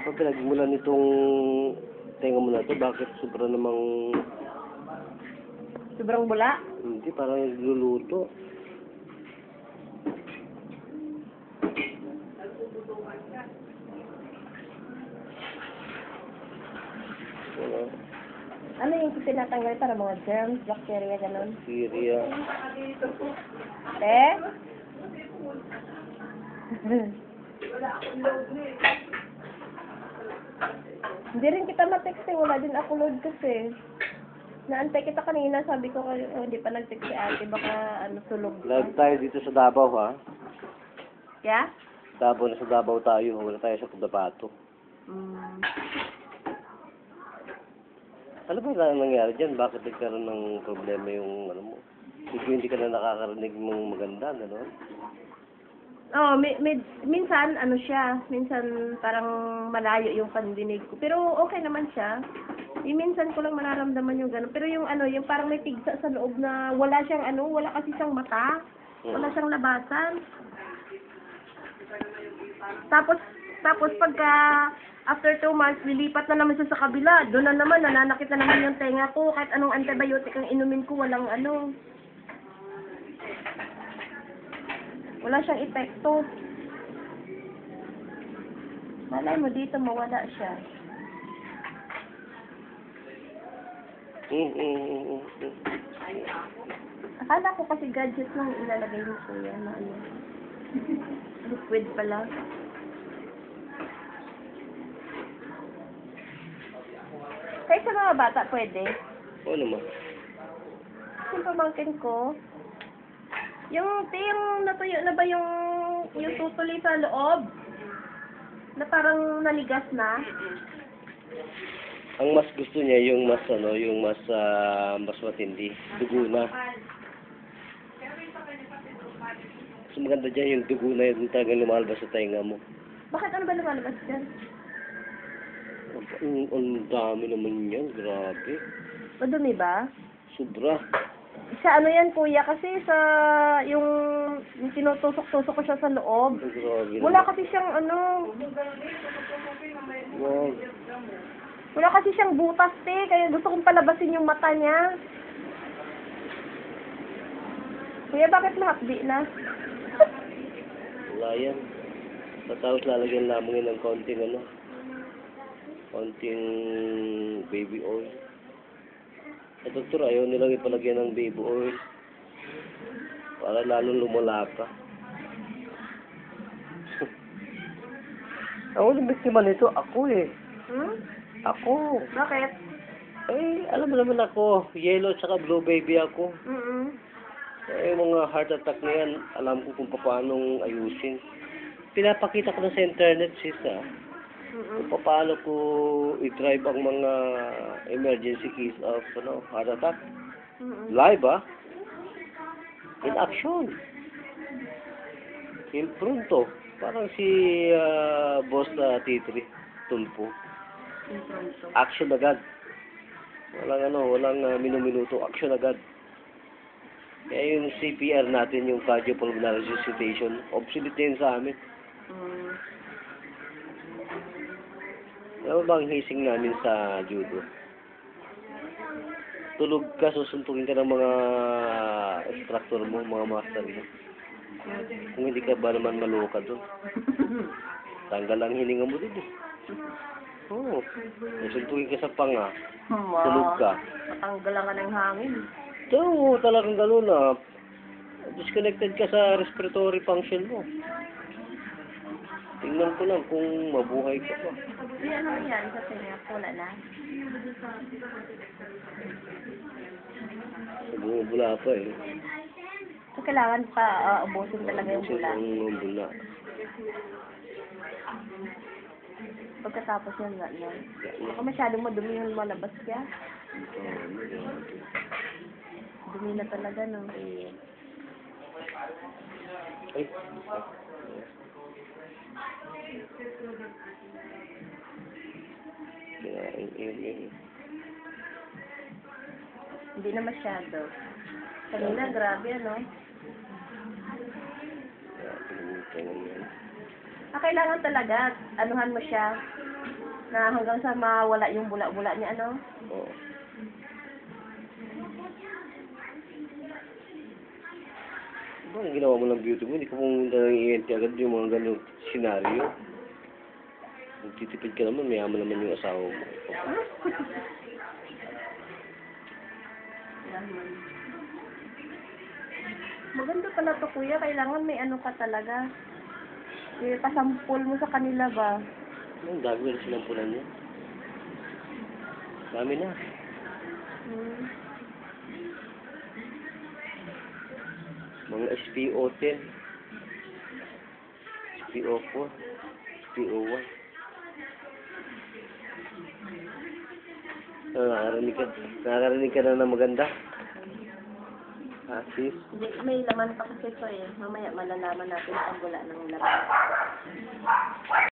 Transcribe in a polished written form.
Ano pinagmulan nitong tenga mo na to? Bakit sobra namang... Sobrang bula. Hindi, parang nagluluto. Wala. Ano yung tinatanggal para mga germs, bacteria, gano'n? Syria. Te? Hindi rin kita ma-text eh. Wala din ako load kasi. Naantay kita kanina. Sabi ko, oh, hindi pa nag-text si ate. Baka ano, sulog pa. Live tayo dito sa Davao, ha? Kaya? Davao na sa Davao tayo. Wala tayo sa Cotabato. Mm. Ano ba yung nangyari dyan? Bakit nagkaroon ng problema yung ano mo? Hindi ka na nakakarinig mong maganda, gano'n? Oh, minsan, ano siya, minsan parang malayo yung pandinig ko. Pero okay naman siya. Minsan ko lang mararamdaman yung gano'n. Pero yung ano, yung parang may tigsa sa loob na wala siyang ano, wala kasi siyang mata. Wala siyang labasan. Tapos pagka after 2 months, lilipat na naman siya sa kabila. Doon na naman, nananakit na naman yung tenga ko. Kahit anong antibiotic ang inumin ko, walang ano. Wala siyang epekto. Malay mo dito, mawala siya. Akala ko kasi gadget lang ilalagay mo ko yan. Ano. Liquid pala. Kahit sa mga bata, pwede. Oo naman. Yung pamangkin ko, yung natuyo na ba yung tutuli sa loob? Na parang naligas na? Ang mas gusto niya yung mas ano, yung mas matindi, dugo na. Mas maganda diyan yung dugo na yung talagang lumalabas sa tainga mo. Bakit ano ba lumalabas dyan? Ang dami naman yan, grabe. Madumi ba? Sobra. Sa ano yan kuya, kasi sa yung tinutusok-tusok ko siya sa loob. Grabe. Wala kasi siyang ano, Wow. wala kasi siyang butas kaya gusto kong palabasin yung mata niya. Kuya, bakit mahapdi na? Wala yan. Tapos lalagyan lamang yun ng konting ano, konting baby oil. Sa doktor, ayaw nilang ipalagyan ng baby oil. Para lalong lumala pa. Ang uling biktima nito, ako eh. Hmm? Ako. Bakit? Eh, alam mo naman ako, yellow at saka blue baby ako. Eh, mga heart attack na yan, alam ko kung paano ayusin. Pinapakita ko na sa internet, sis, kung paano ko i-drive ang mga emergency case of heart attack. Live, in action. In pronto. Parang si boss T3, Tulpo. Action agad. Walang minuminuto. Action agad. Kaya yung CPR natin, yung cardiopulmonary resuscitation, obsolete din sa amin. Ano ba ang hising namin sa judo? Tulog ka, susuntukin ka ng mga instructor mo, mga master mo. Kung hindi ka ba naman maluka doon, tanggal ang hininga mo din eh. Oo. Susuntukin ka sa panga, tulog ka. Matanggalan ka ng hangin. Oo, talagang gano'n na. Disconnected ka sa respiratory function mo. Tingnan ko lang kung mabuhay ka pa. Hindi, ano nangyari sa tenga? Wala na. Bumubula pa eh. So, kailangan pa ubusin talaga yung bula. Yung bula. Pagkatapos yan, baka masyadong madumi yung lumalabas kaya. Dumi na talaga, no? Ay. Hindi na masyado. Kanina, grabe, ano? Kailangan talaga, anuhan mo siya. Na hanggang sa mawala yung bula-bula niya, ano? Oo. Ano ang ginawa mo ng beauty mo? Hindi ko pumunta ng ENT agad yung mga ganong senaryo. Magtitipid ka naman, mayaman naman yung asawa mo. Maganda pala to, kuya. Kailangan may ano ka talaga. Pasampol mo sa kanila ba? Ang dami na silang punan niya. Dami na. Hmm. Mga SPO10, SPO4, SPO1. Nakakarinig ka na ng maganda? Ha, sis? Hindi, may laman pa kasi ito eh. Mamaya malalaman natin pag wala ng laman.